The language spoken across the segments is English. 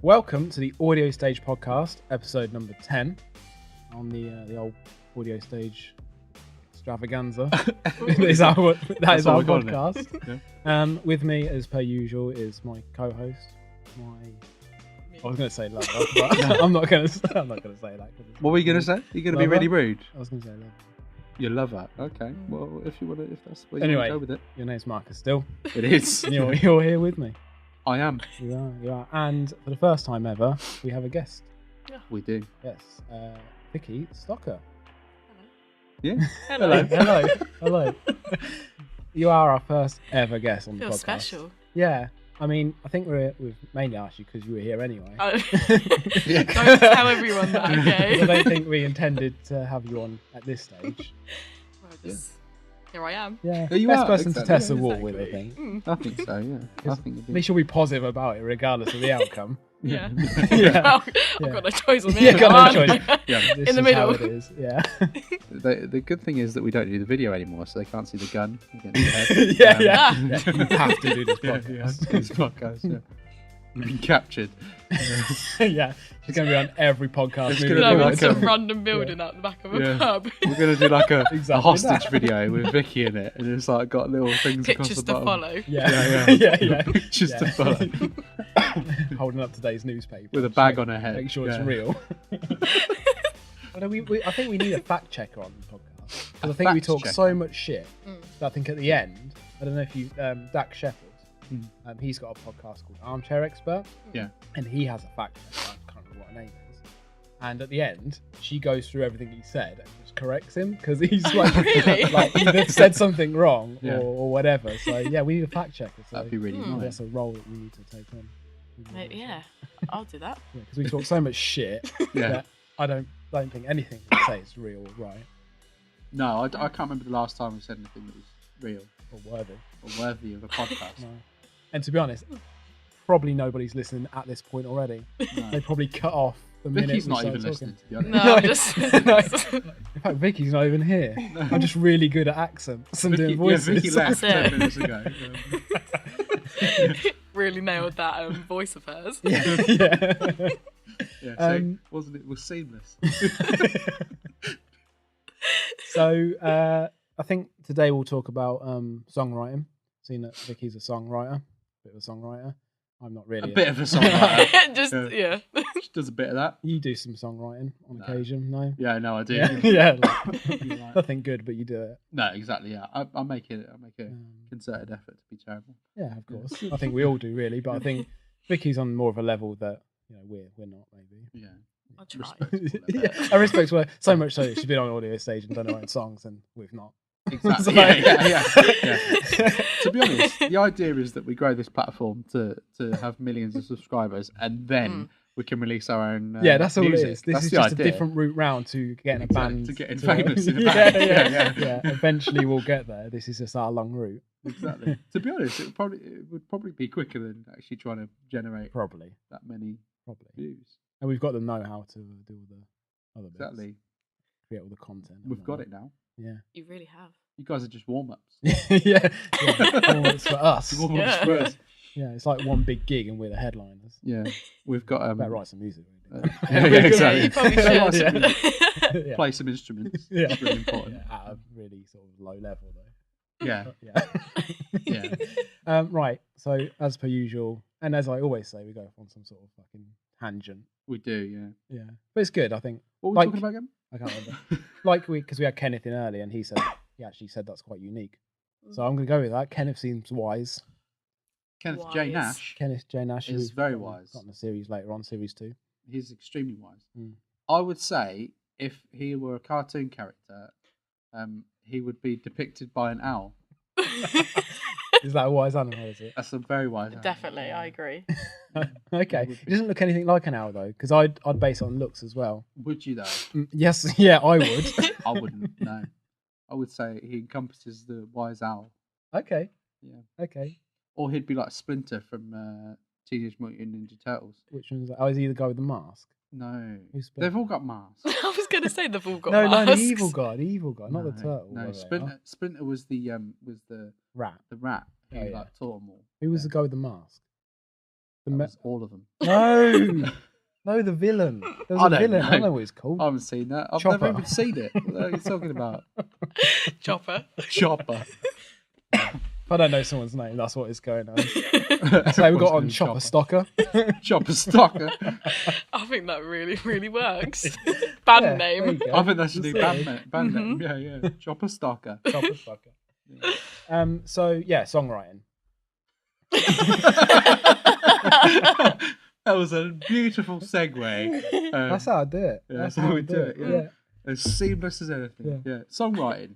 Welcome to the AudioStage podcast, episode number 10, on the old AudioStage extravaganza. that is our podcast. Yeah. With me, as per usual, is my co-host, I was going to say lover, but I'm not going to say that. What were you going to say? You're going to be really rude. I was going to say lover. Your lover. Okay. Well, if that's where you want to go with it. Your name's Marcus still. It is. You're here with me. I am. You are. And for the first time ever, we have a guest. Yeah. We do. Yes. Vickii Stocker. Yeah. Hello. You are our first ever guest on the podcast. Feels special. Yeah. I mean, I think we've mainly asked you because you were here anyway. Don't tell everyone that, okay? I don't think we intended to have you on at this stage. Well, here I am. Yeah. You Best are, person exactly. to test the Yeah, wall exactly. with, I think. I think so, yeah. I think At least you'll be positive about it regardless of the outcome. Yeah. Yeah. Well, Yeah. I've got no choice on Yeah, here. got no choice. Yeah. This In the is how middle. it is. Yeah. The good thing is that we don't do the video anymore, so they can't see the gun against the head. yeah. You have to do this podcast. This podcast, yeah. We've been captured. Yeah. She's going to be on every podcast. It's moving gonna be No, forward. it's some random building out the back of a Yeah. pub. We're going to do like a Exactly hostage that. video with Vickii in it, and it's like got little things Pictures across the to bottom. follow. Yeah. Pictures to follow. Holding up today's newspaper. With a bag on her head. Make sure Yeah. it's real. Well, no, I think we need a fact checker on the podcast. Because I think we fact talk checker. so much shit Mm. that I think at the end, I don't know if you, Dak Shepherd, he's got a podcast called Armchair Expert. Yeah. And he has a fact checker. I can't remember what her name is. And at the end, she goes through everything he said and just corrects him because he's like, Really? like either said something wrong Yeah. or whatever. So yeah, we need a fact checker. So That'd be really Hmm. nice. that's a role that we need to take on. Yeah, I'll do that. Because we talk so much shit Yeah. that I don't think anything we say is real or right No, I can't remember the last time we said anything that was real or worthy. or worthy of a podcast. No. And to be honest, probably nobody's listening at this point already. No. They probably cut off the minute Vicky's we not started even listening, to be honest. No, I'm just. In fact, Vicky's not even here. I'm just really good at accents and doing voices. Vicky left That's 10 it. minutes ago. Really nailed that voice of hers. Yeah. Yeah, it was seamless. So I think today we'll talk about songwriting. Seeing that Vicky's a songwriter, bit of a songwriter. I'm not really. A bit of a songwriter. Just, yeah. She does a bit of that. You do some songwriting on No. occasion, no? Yeah, no, I do. Yeah. Like, nothing good, but you do it. No, exactly. Yeah, I make a concerted effort to be terrible. Yeah, of course. I think we all do, really. But I think Vicky's on more of a level that we're not, maybe. Yeah. I'll try. Respectable level. Yeah, I respect her so much so that she's been on AudioStage and done her own songs, and we've not. Exactly. So- Yeah. To be honest, the idea is that we grow this platform to have millions of subscribers, and then we can release our own. Yeah, that's all music. it is. This That's is the just idea. a different route round to getting a band. To getting famous in a band. Yeah. Eventually we'll get there. This is just our long route. Exactly. To be honest, it would probably be quicker than actually trying to generate Probably. that many views. And we've got the know-how to do all the other bits. Exactly. Create all the content. We've got it now. Yeah. You really have. You guys are just warm-ups. yeah. Well, it's for us. Warm-ups Yeah. for us. Yeah, it's like one big gig and we're the headliners. Yeah. We've got Better write some music. yeah, exactly. You probably Yeah, should. Yeah. play some instruments. Yeah. It's really important. Yeah, at a really sort of low level though. Yeah. Yeah. Yeah. Right. So as per usual, and as I always say, we go off on some sort of fucking tangent. We do, yeah. Yeah, but it's good. I think. What were we Like- talking about again? I can't remember. Like because we had Kenneth in earlier, and he actually said that's quite unique. So I'm going to go with that. Kenneth seems wise. Kenneth J. Wise. Nash Kenneth J. Nash is who's very got- wise. Got in the series later on, series 2. He's extremely wise. Mm. I would say if he were a cartoon character, he would be depicted by an owl. Is that a wise animal? Is it? That's a very wise animal. Definitely, I agree. Okay. It would He be. doesn't look anything like an owl though, because I'd base it on looks as well. Would you though? Yes. Yeah, I would. I wouldn't. No. I would say he encompasses the wise owl. Okay. Yeah. Okay. Or he'd be like Splinter from Teenage Mutant Ninja Turtles. Which one's that? Oh, is he the guy with the mask? No. Who's They've all got masks. I was going to say they've all got no, masks. the evil guy, not the turtle. No, whatever they are. Splinter was the Rat. rat who Oh, yeah. like taught them all. Who was Yeah. the guy with the mask? The That was all of them. No, no, the villain. There was I a don't villain. know. I don't know what it's called. I haven't seen that. I've Chopper. never even seen it. What are you talking about? Chopper. Chopper. If I don't know someone's name, that's what is going on. So we got on Chopper Stocker. Chopper Stocker. I think that really, really works. Band Yeah, name. there you go. I think that's a new That's band name. Yeah. Chopper Stocker. Chopper Stocker. So yeah, songwriting. That was a beautiful segue. That's how I do it. That's how we do it. Yeah. Yeah. As seamless as anything. Yeah. Songwriting.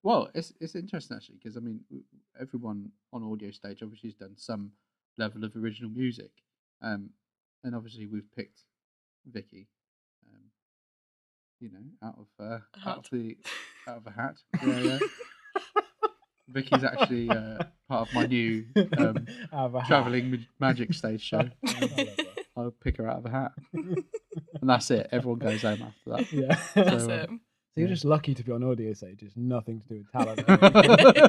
Well, it's interesting actually because I mean everyone on AudioStage obviously has done some level of original music, and obviously we've picked Vickii, out of a hat. Yeah. Vicky's actually part of my new travelling magic stage show. I'll pick her out of a hat, and that's it. Everyone goes home after that. Yeah, That's it. So you're just lucky to be on AudioStage. It's nothing to do with talent.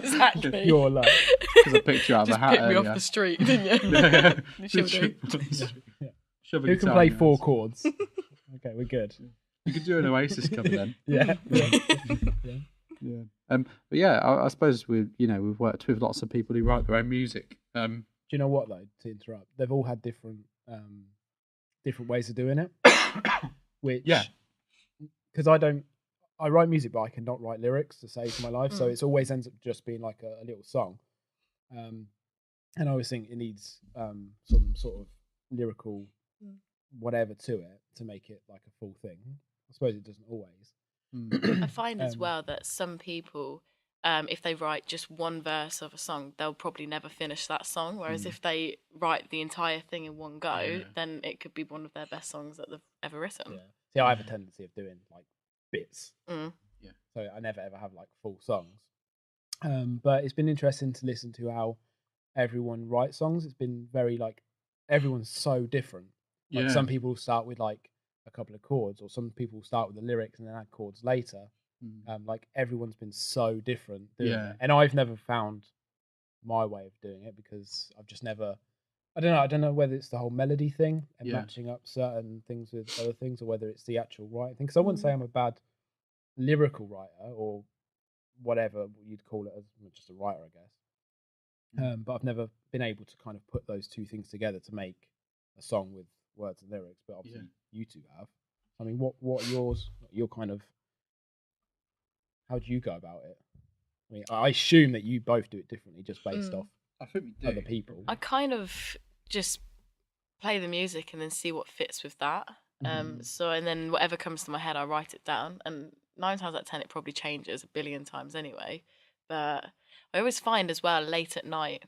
Exactly. Pure luck. Because I picked you out of a Just hat picked me earlier. off the street, didn't you? Yeah. You should do. Shove a Who can guitar play in your 4 hands. chords? Okay, we're good. You could do an Oasis cover then. Yeah. Yeah. But yeah, I suppose we've worked with lots of people who write their own music. Do you know what though? To interrupt, they've all had different ways of doing it. Which, because I write music, but I cannot write lyrics to save my life, so it always ends up just being like a little song. And I always think it needs some sort of lyrical whatever to it to make it like a full thing. I suppose it doesn't always. I find as well that some people, if they write just one verse of a song, they'll probably never finish that song. Whereas if they write the entire thing in one go, then it could be one of their best songs that they've ever written. Yeah. See, I have a tendency of doing like bits. Yeah. So I never ever have like full songs. But it's been interesting to listen to how everyone writes songs. It's been very like everyone's so different. Like some people start with like a couple of chords, or some people start with the lyrics and then add chords later. Like everyone's been so different doing it, and I've never found my way of doing it because I've just never. I don't know whether it's the whole melody thing and matching up certain things with other things, or whether it's the actual writing thing. Because I wouldn't say I'm a bad lyrical writer or whatever you'd call it, as just a writer, I guess. But I've never been able to kind of put those two things together to make a song with words and lyrics. But obviously, you two have. I mean, what are yours? Your kind of. How do you go about it? I mean, I assume that you both do it differently, just based off I think we do. other people. I kind of just play the music and then see what fits with that. And then whatever comes to my head, I write it down. And 9 times out of 10, it probably changes a billion times anyway. But I always find as well, late at night,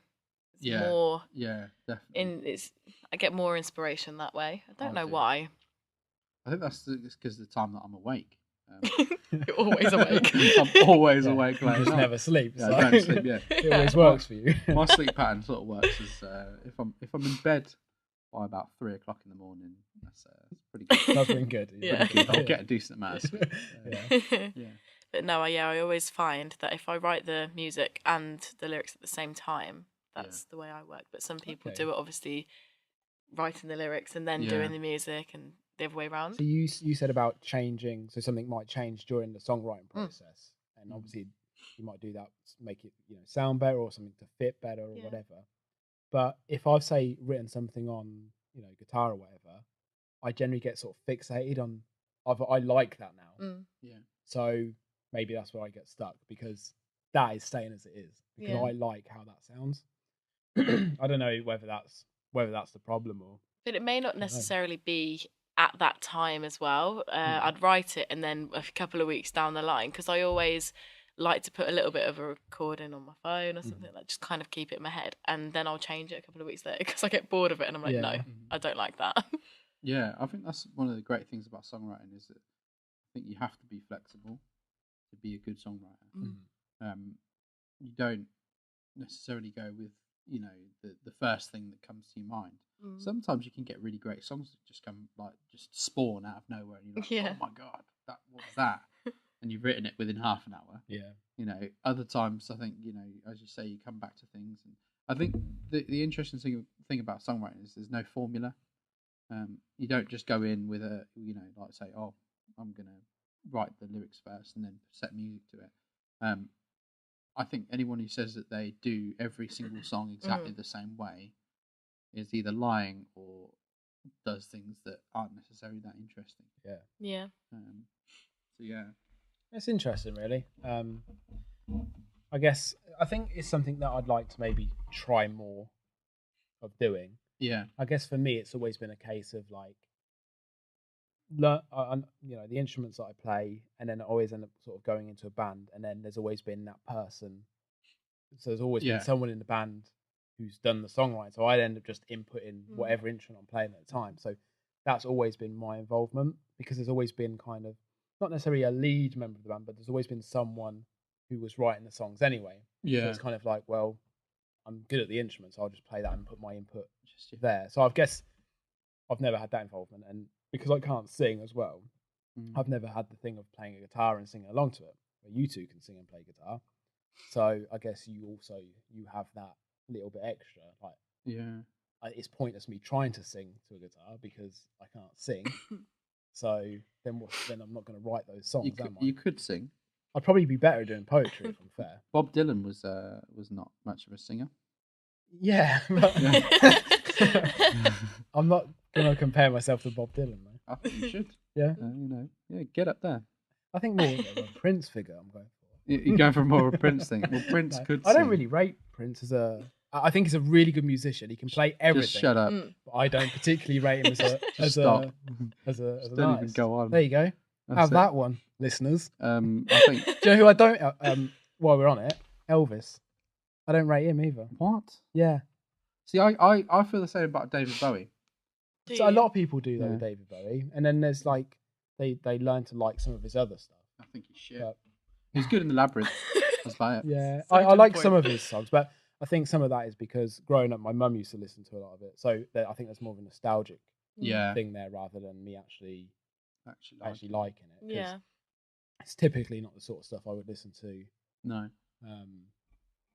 more. Yeah, definitely. I get more inspiration that way. I don't know why. I think that's because of the time that I'm awake. You're always awake. I'm always awake. You just never sleep. Yeah, So I don't sleep. Yeah, it always works for you. My sleep pattern sort of works as if I'm in bed by about 3 o'clock in the morning. That's pretty good. That's been good. Yeah. I'll get a decent amount of sleep. Yeah. But no, I always find that if I write the music and the lyrics at the same time, that's the way I work. But some people do it obviously writing the lyrics and then doing the music, and the other way around. So you said about changing, so something might change during the songwriting process, and obviously you might do that to make it sound better or something to fit better or whatever. But if I've say written something on guitar or whatever, I generally get sort of fixated on I like that now. So maybe that's where I get stuck, because that is staying as it is, because I like how that sounds. I don't know whether that's the problem, or but it may not necessarily be at that time as well. I'd write it and then a couple of weeks down the line, because I always like to put a little bit of a recording on my phone or something, like just kind of keep it in my head, and then I'll change it a couple of weeks later because I get bored of it and I'm like, no, I don't like that. Yeah, I think that's one of the great things about songwriting, is that I think you have to be flexible to be a good songwriter. You don't necessarily go with the first thing that comes to your mind. Sometimes you can get really great songs that just come just spawn out of nowhere, and you're like, oh my god, what was that? And you've written it within half an hour. Other times I think as you say, you come back to things, and I think the interesting thing about songwriting is there's no formula. You don't just go in with a, like say, oh, I'm going to write the lyrics first and then set music to it. I think anyone who says that they do every single song exactly the same way is either lying or does things that aren't necessarily that interesting. Yeah. Yeah. So yeah, it's interesting, really. I think it's something that I'd like to maybe try more of doing. Yeah. I guess for me, it's always been a case of like, the instruments that I play, and then I always end up sort of going into a band, and then there's always been that person. So there's always been someone in the band who's done the songwriting. So I'd end up just inputting whatever instrument I'm playing at the time. So that's always been my involvement, because there's always been kind of, not necessarily a lead member of the band, but there's always been someone who was writing the songs anyway. Yeah. So it's kind of like, well, I'm good at the instruments, so I'll just play that and put my input just there. So I guess I've never had that involvement, and because I can't sing as well, I've never had the thing of playing a guitar and singing along to it. Where you two can sing and play guitar, so I guess you have that little bit extra. Like, it's pointless me trying to sing to a guitar because I can't sing. So then I'm not going to write those songs. You could sing. I'd probably be better doing poetry, if I'm fair. Bob Dylan was not much of a singer. Yeah, but I'm not going to compare myself to Bob Dylan, though. I think you should. Yeah. Get up there. I think more of a Prince figure I'm going for. You're going for more of a Prince thing. Well, Prince could I don't sing. really rate Prince as a... I think he's a really good musician. He can play everything. Just shut up. But I don't particularly rate him as an Don't artist. even go on. There you go. That's Have it. that one, listeners. I think... Do you know who I don't... while we're on it, Elvis. I don't rate him either. What? Yeah. See, I feel the same about David Bowie. So a lot of people do that with Yeah. David Bowie, and then there's like they learn to like some of his other stuff. I think he's shit. But, He's good in the Labyrinth. That's about it. yeah, So I to the like point. some of his songs, but I think some of that is because growing up, my mum used to listen to a lot of it, so I think there's more of a nostalgic Yeah. thing there rather than me actually Actually, liking it. 'cause Yeah. it's typically not the sort of stuff I would listen to. No.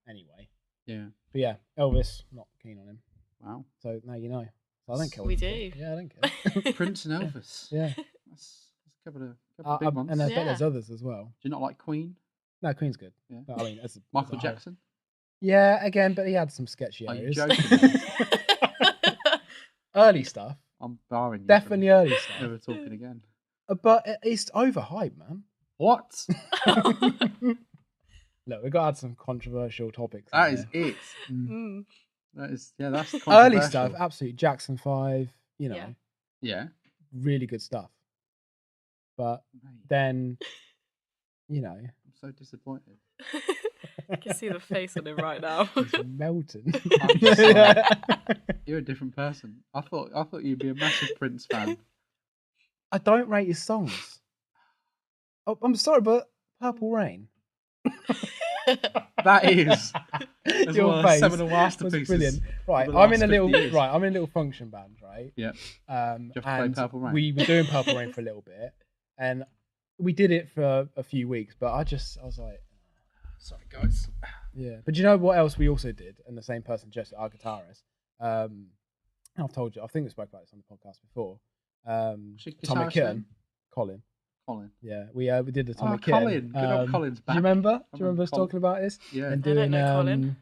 Anyway, Yeah. but yeah, Elvis, not keen on him. Wow. So now you know. So I don't care. We what you do. think. Yeah, I don't care. Prince and Elvis. Yeah, That's a couple of big ones. and I Do bet Yeah. there's others as well. you not like Queen? No, Queen's good. Yeah. But, I mean, as Michael a whole. Jackson? Yeah, again, but he had some sketchy Are you areas. joking? Early stuff, I'm barring you. definitely early stuff. Never talking again. But it's overhyped, man. What? Look, we've got to add some controversial topics. That in is there. it. Mm. That is, yeah, that's Early controversial. stuff, absolutely. Jackson 5, Yeah. Yeah. really good stuff. But Mate, then, I'm so disappointed. I can see the face on him right now. he's melting. I'm sorry. You're a different person. I thought you'd be a massive Prince fan. I don't rate his songs. Oh, I'm sorry, but Purple Rain. That is. That's Your one of the face seminal was masterpieces. brilliant. Right, of the I'm in last a little 50 years. I'm in a little function band, right? Yeah. And you have to play Purple Rain? we were doing Purple Rain for a little bit, and we did it for a few weeks. But I was like, Sorry, guys. yeah. But do you know what else we also did? And the same person, Jess, our guitarist. I've told you. I think we spoke about this on the podcast before. What's your Atomic guitarist's Kitten, name? Colin. Colin. Yeah, we did Atomic Colin. Kitten. Good old Colin's Do back. you remember? I Do you remember us Colin. talking about this? Yeah. And I don't doing know Colin.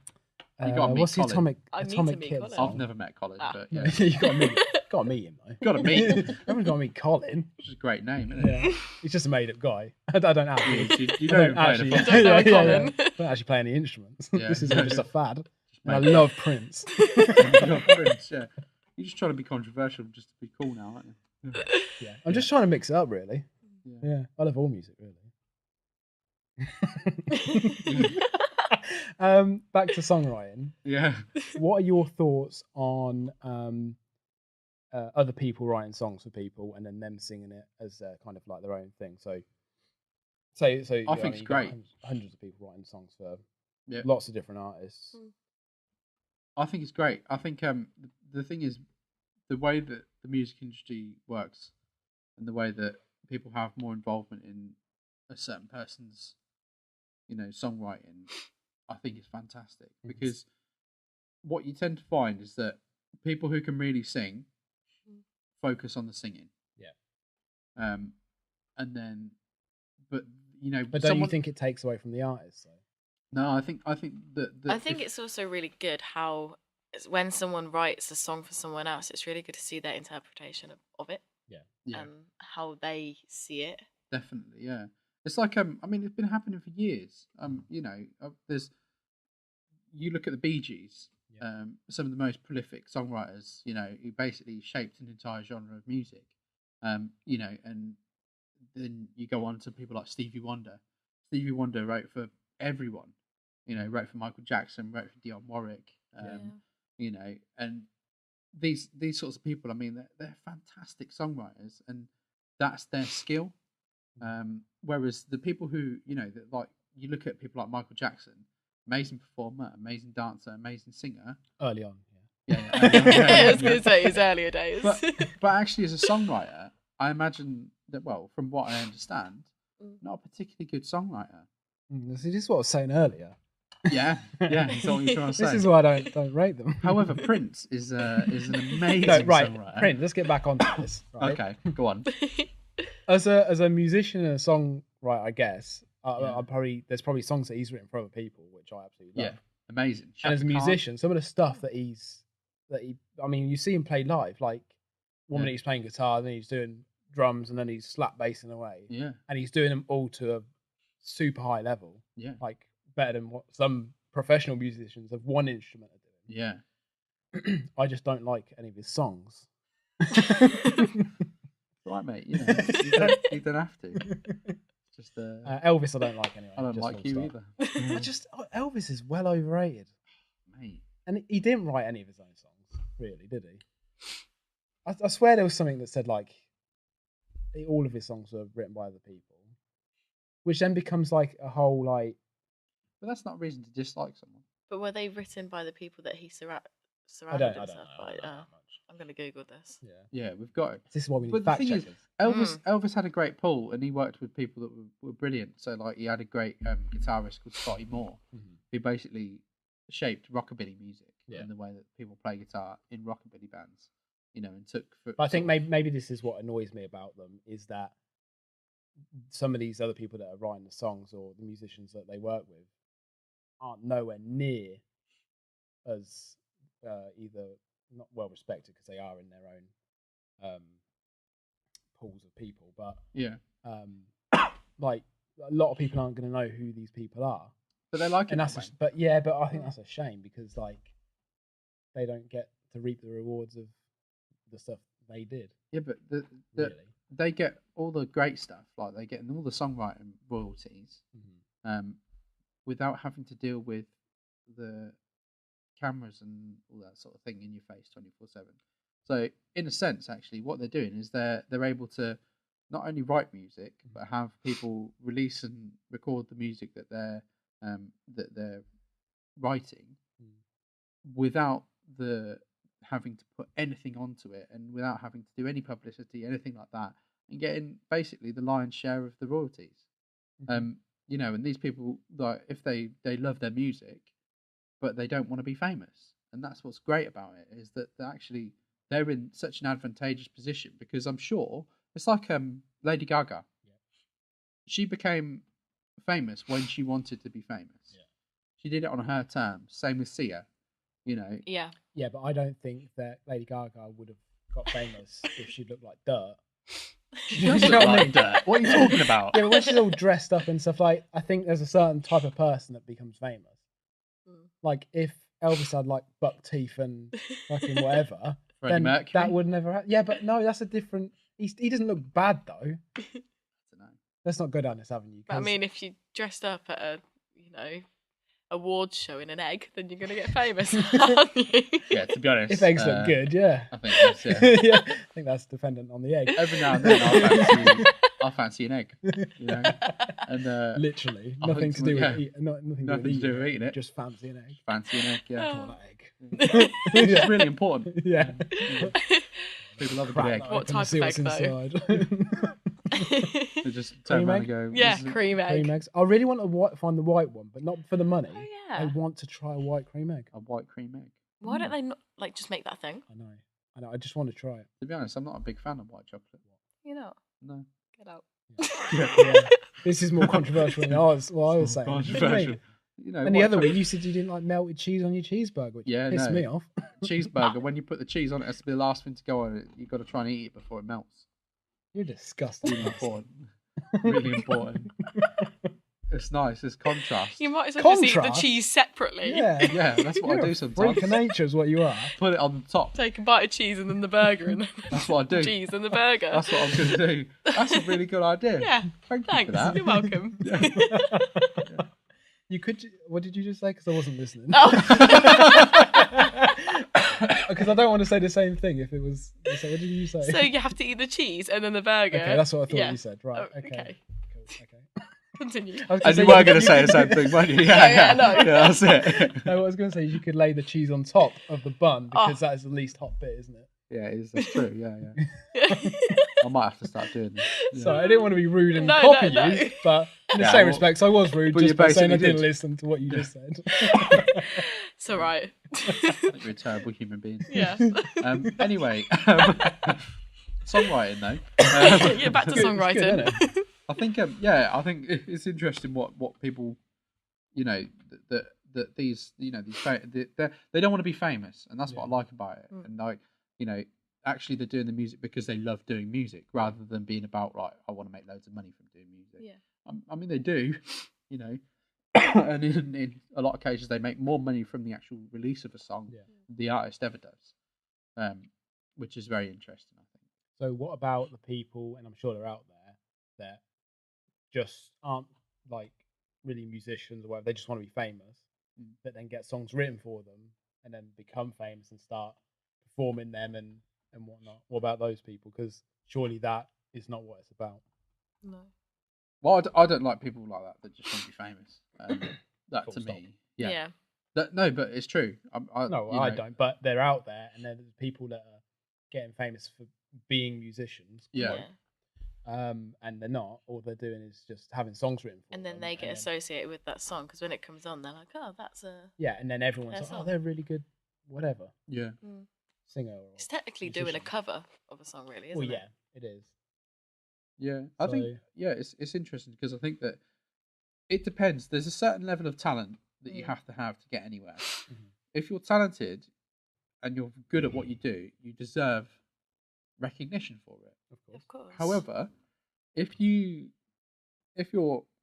You gotta meet what's the Colin. I need to Atomic meet Kitten Colin. song? I've never met Colin, Ah. but No, yeah. you got to meet him though. Gotta meet him. Everyone's got to meet Colin. Which is a great name, isn't it? Yeah, he's just a made-up guy. I don't actually. You I don't even play actually, the You don't know Colin. I don't actually play any instruments. Yeah. This is all just a fad. And I Mate. love Prince. You're Prince, yeah. You're just trying to be controversial just to be cool now, aren't you? Yeah, I'm just trying to mix it up, really. Yeah. Yeah, I love all music, really. Back to songwriting. Yeah. What are your thoughts on other people writing songs for people and then them singing it as kind of like their own thing? So yeah, think it's you've got great. Hundreds of people writing songs for Yeah. lots of different artists. I think it's great. I think the thing is, the way that the music industry works and the way that people have more involvement in a certain person's, songwriting, I think is fantastic because what you tend to find is that people who can really sing focus on the singing. Yeah. And then, but don't you think it takes away from the artist? So? No, I think that I think it's also really good how when someone writes a song for someone else, it's really good to see their interpretation of it. Yeah. And how they see it. Definitely, yeah. It's like I mean, it's been happening for years. There's you look at the Bee Gees, some of the most prolific songwriters, who basically shaped an entire genre of music. And then you go on to people like Stevie Wonder. Stevie Wonder wrote for everyone. Wrote for Michael Jackson, wrote for Dionne Warwick. And these sorts of people, I mean, they're fantastic songwriters, and that's their skill. Whereas the people who, that like you look at people like Michael Jackson, amazing performer, amazing dancer, amazing singer. Early on, yeah. I was going to say his earlier days. But actually, as a songwriter, I imagine that, well, from what I understand, not a particularly good songwriter. This is what I was saying earlier. Yeah, that's what you're trying to say. This is why I don't rate them. However, Prince is an amazing songwriter. Prince. Let's get back onto this. Right? Okay, go on. As a musician and a songwriter, I guess there's probably songs that he's written for other people, which I absolutely love. Yeah, amazing. And as a musician, some of the stuff that you see him play live. Like one minute he's playing guitar, then he's doing drums, and then he's slap bassing away. Yeah, and he's doing them all to a super high level. Yeah, like better than what some professional musicians of one instrument are doing. Yeah. I just don't like any of his songs. Right, mate. You don't have to. Just Elvis, I don't like anyway. I don't like you either. Elvis is well overrated, mate. And he didn't write any of his own songs, really, did he? I swear there was something that said like all of his songs were written by other people, which then becomes like a whole like. But that's not a reason to dislike someone. But were they written by the people that he surrounded himself by? I'm going to Google this. Yeah, we've got it. This is what we need fact checkers. Elvis had a great pool, and he worked with people that were brilliant. So, like, he had a great guitarist called Scotty Moore, who basically shaped rockabilly music in the way that people play guitar in rockabilly bands. And took. But I think maybe this is what annoys me about them is that some of these other people that are writing the songs or the musicians that they work with aren't nowhere near as either not well respected because they are in their own pools of people, but like a lot of people aren't going to know who these people are. But they like it. But I think that's a shame because like they don't get to reap the rewards of the stuff they did. Yeah, but they get all the great stuff, like they get all the songwriting royalties, without having to deal with the cameras and all that sort of thing in your face 24/7. So in a sense, actually, what they're doing is they're able to not only write music but have people release and record the music that they're writing without having to put anything onto it and without having to do any publicity, anything like that, and getting basically the lion's share of the royalties. And these people, like, if they love their music, but they don't want to be famous, and that's what's great about it is that actually they're in such an advantageous position because I'm sure it's like Lady Gaga. Yeah. She became famous when she wanted to be famous. Yeah. She did it on her terms. Same with Sia. Yeah. Yeah, but I don't think that Lady Gaga would have got famous if she looked like dirt. She does look like dirt. What are you talking about? Yeah, but when she's all dressed up and stuff, like I think there's a certain type of person that becomes famous. Like if Elvis had like buck teeth and fucking whatever, then Mercury? That would never happen. Yeah, but no, that's a different. He doesn't look bad though. I don't know. Let's not go down this avenue. But I mean, if you dressed up at a awards show in an egg, then you're gonna get famous, aren't you? Yeah, to be honest, if eggs look good, yeah. I think that's yeah. I think that's dependent on the egg. Every now and then, I'll fancy an egg. And literally nothing to do with nothing to do with eating it. Just fancy an egg. Fancy an egg, yeah. Oh. That egg. It's really important. Yeah. People love a good egg. What type of egg though? They just turn around and go, cream egg. Cream eggs. I really want to find the white one, but not for the money. Oh, yeah. I want to try a white cream egg. A white cream egg. Why don't they not just make that thing? I know. I just want to try it. To be honest, I'm not a big fan of white chocolate. You know. No. Get out. Yeah. This is more controversial than I was saying. Controversial. And the other week you said you didn't like melted cheese on your cheeseburger, which pissed me off. Cheeseburger, when you put the cheese on it, it has to be the last thing to go on it. You've got to try and eat it before it melts. You're disgusting. Really important. Really important. It's nice. It's contrast. You might as well just eat the cheese separately. Yeah, that's what I do sometimes. Freak of nature is what you are. Put it on the top. Take a bite of cheese and then the burger, and then that's what I do. Cheese and the burger. That's what I'm going to do. That's a really good idea. Yeah. Thanks. For that. You're welcome. You could. What did you just say? Because I wasn't listening. Oh. Because I don't want to say the same thing if it was. So what did you say? So you have to eat the cheese and then the burger. Okay, that's what I thought you said. Right. Oh, okay. Cool. Okay. Continue. And you were going to say the same thing, weren't you? Yeah, no. Yeah, that's it. No, what I was going to say is you could lay the cheese on top of the bun because that is the least hot bit, isn't it? Yeah, it is. That's true. Yeah. I might have to start doing this. Yeah. Sorry, I didn't want to be rude and copy you, but in the same respects, I was rude just by saying I didn't listen to what you just said. It's all right. You're a terrible human being. Yeah. Anyway, songwriting though. Yeah, back to songwriting. It's good, I think, I think it's interesting what people, that these, they don't want to be famous, and that's what I like about it. And actually they're doing the music because they love doing music rather than being about I want to make loads of money from doing music. Yeah. I mean they do, and in a lot of cases they make more money from the actual release of a song than the artist ever does, which is very interesting, I think. So what about the people, and I'm sure they're out there, that just aren't really musicians or whatever, they just want to be famous, but then get songs written for them and then become famous and start performing them and whatnot? What about those people? Because surely that is not what it's about. No. Well, I don't like people like that just want to be famous. That to me, yeah. No, but it's true. I don't. But they're out there, and there's people that are getting famous for being musicians. Yeah. And they're not. All they're doing is just having songs written for them. And then they get associated with that song because when it comes on, they're like, "Oh, that's a." Yeah, and then everyone's like, "Oh, they're really good, whatever." Yeah. Singer. Or it's technically musician. doing a cover of a song, really, isn't it? Well, it is. Yeah, I think it's interesting because I think that it depends. There's a certain level of talent that you have to get anywhere. Mm-hmm. If you're talented and you're good at what you do, you deserve recognition for it. Of course. However, if you're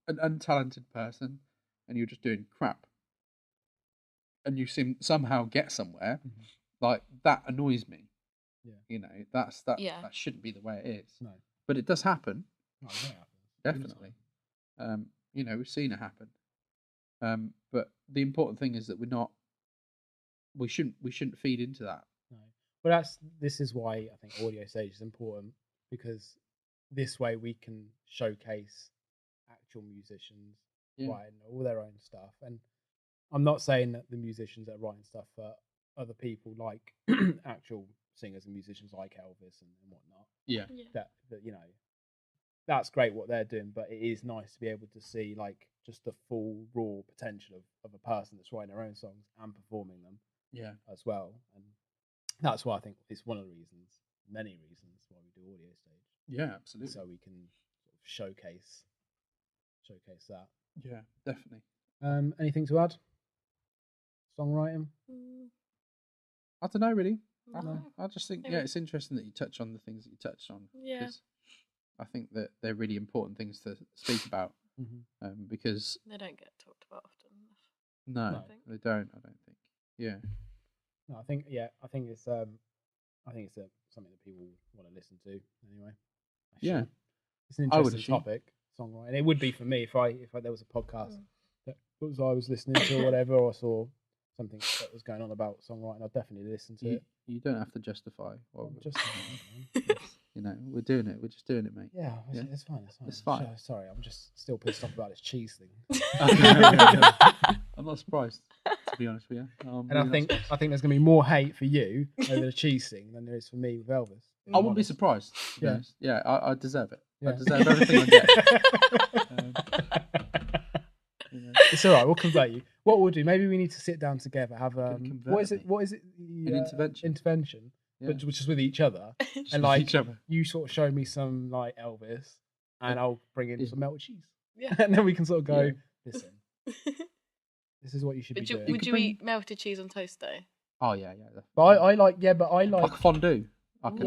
an untalented person and you're just doing crap, and you somehow get somewhere, that annoys me. Yeah. That shouldn't be the way it is. No. But it does happen. No, it happens. Definitely. We've seen it happen. But the important thing is that we shouldn't feed into that. No. But this is why I think AudioStage is important, because this way we can showcase actual musicians writing all their own stuff. And I'm not saying that the musicians that are writing stuff for other people, like actual singers and musicians like Elvis and whatnot. Yeah. That that's great what they're doing, but it is nice to be able to see just the full raw potential of a person that's writing their own songs and performing them. Yeah. As well. And that's why I think it's one of the reasons, many reasons why we do AudioStage. Yeah, absolutely. So we can sort of showcase that. Yeah, definitely. Anything to add? Songwriting? I don't know, really. No. I just think, it's interesting that you touch on the things that you touched on. Yeah. Because I think that they're really important things to speak about. Mm-hmm. Because they don't get talked about often enough. No, they don't. I don't think. Yeah. No, I think it's something that people want to listen to anyway. Yeah. It's an interesting topic, songwriting. It would be for me if there was a podcast that I was listening to or whatever, or saw something that was going on about songwriting, I'd definitely listen to it. You don't have to justify. We're doing it. We're just doing it, mate. Yeah, it's fine. It's fine. Sorry, I'm just still pissed off about this cheese thing. I'm not surprised, to be honest with you. And I think there's going to be more hate for you over the cheese thing than there is for me with Elvis. I wouldn't be surprised. Yeah, I deserve it. Yeah. I deserve everything I get. It's all right. We'll convert you. What we'll do? Maybe we need to sit down together. Have what is it? An intervention. Intervention, Yeah. but which is with each other, and like you sort of show me some like Elvis, and I'll bring in some melted cheese. Yeah, and then we can sort of go. Listen, this is what you should be doing. Would you eat melted cheese on toast though? Oh yeah. But I like like fondue. That'd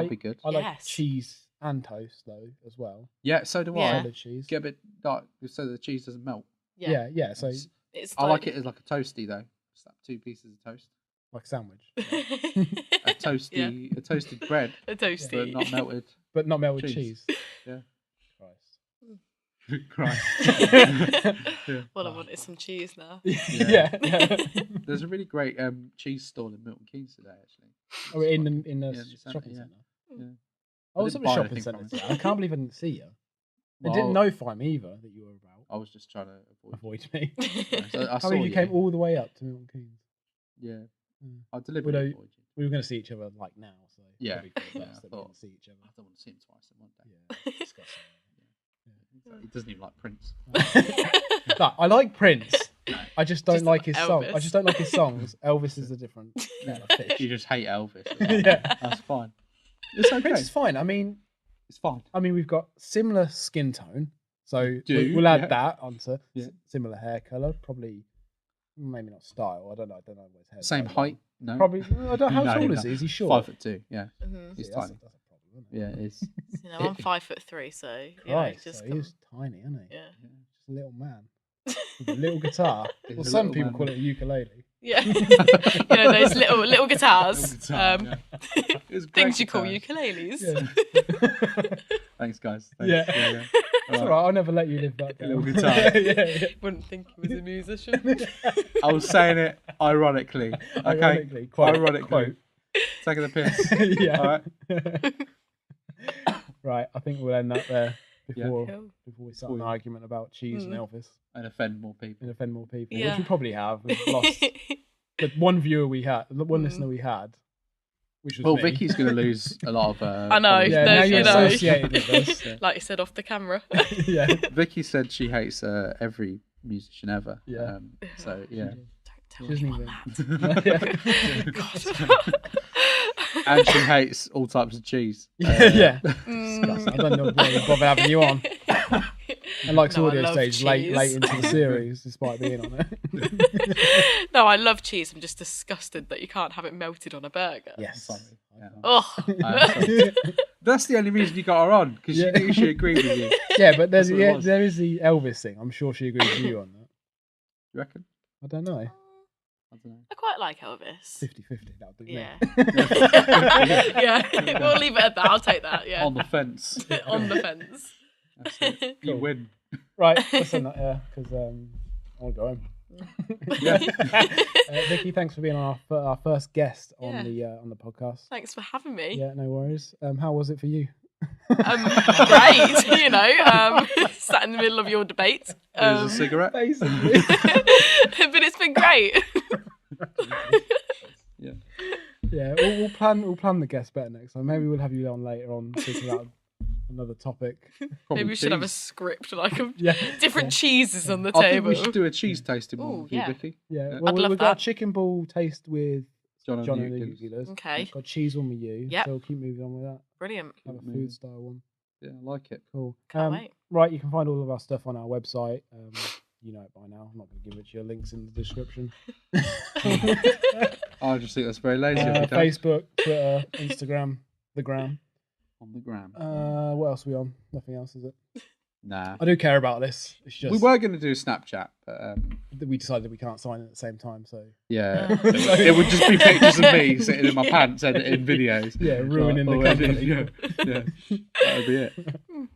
be good. I like cheese and toast though as well. Yeah, so do I. Solid cheese. Get a bit dark so the cheese doesn't melt. Yeah. So I like it as like a toasty though. Slap 2 pieces of toast. Like a sandwich. A toasted bread. A toasty. But not melted cheese. Yeah. Christ. Christ. Well, I wanted some cheese now. Yeah. There's a really great cheese stall in Milton Keynes today, actually. Oh, in the shopping centre. Yeah. I was at the shopping centre today. I can't believe I didn't see you. They didn't notify me either that you were about. I was just trying to avoid me. So I saw you came all the way up to Milton Keynes. Yeah. I deliberately avoid you. We were going to see each other like now, so yeah. I thought see each other. I don't want to see him twice in one day. Yeah, disgusting. He doesn't even like Prince. No, I like Prince. I just don't like his song. I just don't like his songs. Elvis is a different fish. You just hate Elvis. Yeah, that's fine. It's okay. Prince is fine. I mean, it's fine. I mean, we've got similar skin tone, so we'll add that onto similar hair color. Probably, maybe not style. I don't know what his hair. Same height. No. Probably. I don't know how tall is he? Is he short? 5'2". Yeah. Mm-hmm. He's tiny. That's a problem, isn't it? Yeah, it is. I'm 5'3", so he's tiny, isn't he? Yeah. Just a little man with a little guitar. Well, some people call it a ukulele. Yeah. Those little guitars. Things you call ukuleles. Yeah. Thanks, guys. Thanks. Yeah. That's all right. I'll never let you live that down. Little guitar. Yeah. Wouldn't think he was a musician. I was saying it ironically. Okay. Ironically. Taking the piss. Yeah. All right. Right. I think we'll end that there before we start an argument about cheese and Elvis. And offend more people. Which we probably have. We've lost the one viewer we had, the one listener we had. Which was me. Vicky's going to lose a lot of. I know. Yeah, now you're associated with us. Like you said off the camera. Yeah. Vicky said she hates every musician ever. Yeah. So yeah. Don't tell anyone that. And she hates all types of cheese. Yeah. Disgusting. I don't know why we bother having you on. And like AudioStage late into the series, despite being on it. No, I love cheese. I'm just disgusted that you can't have it melted on a burger. Yes. Sorry. Oh. That's the only reason you got her on, because she knew she agreed with you. Yeah, but there is the Elvis thing. I'm sure she agrees with you on that. You reckon? I don't know. I quite like Elvis. 50-50, that'll do me. Yeah. We'll leave it at that. I'll take that. Yeah. On the fence. On the fence. That's it. Cool. You win. Right, let's end that here, because I want to go home. Vicky, thanks for being our first guest on the podcast. Thanks for having me. Yeah, no worries. How was it for you? Great, sat in the middle of your debate. There's a cigarette, basically. But it's been great. Yeah. We'll plan the guest better next time. Maybe we'll have you on later on speaking about another topic. Maybe we should have a script like of different cheeses on the I table. think we should do a cheese tasting one with you, Vicky. Yeah. Well, we've got a chicken ball taste with John and the Nuclears. Okay. We've got cheese one with you. Yep. So we'll keep moving on with that. Brilliant. Have a food style one. Yeah, I like it. Cool. Can't wait. Right, you can find all of our stuff on our website. You know it by now. I'm not going to give it your links in the description. I just think that's very lazy. Facebook, Twitter, Instagram, the gram. On the gram. What else are we on? Nothing else, is it? Nah. I do care about this. It's just we were going to do a Snapchat, but we decided we can't sign it at the same time. So yeah, it would just be pictures of me sitting in my pants editing videos. Yeah, ruining the company. Yeah, that would be it.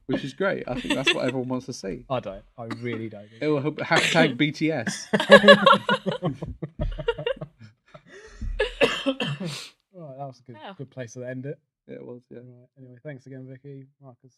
Which is great. I think that's what everyone wants to see. I don't. I really don't. It will hashtag BTS. Right, that was a good place to end it. It was. Yeah. Right, anyway, thanks again, Vicky, Marcus.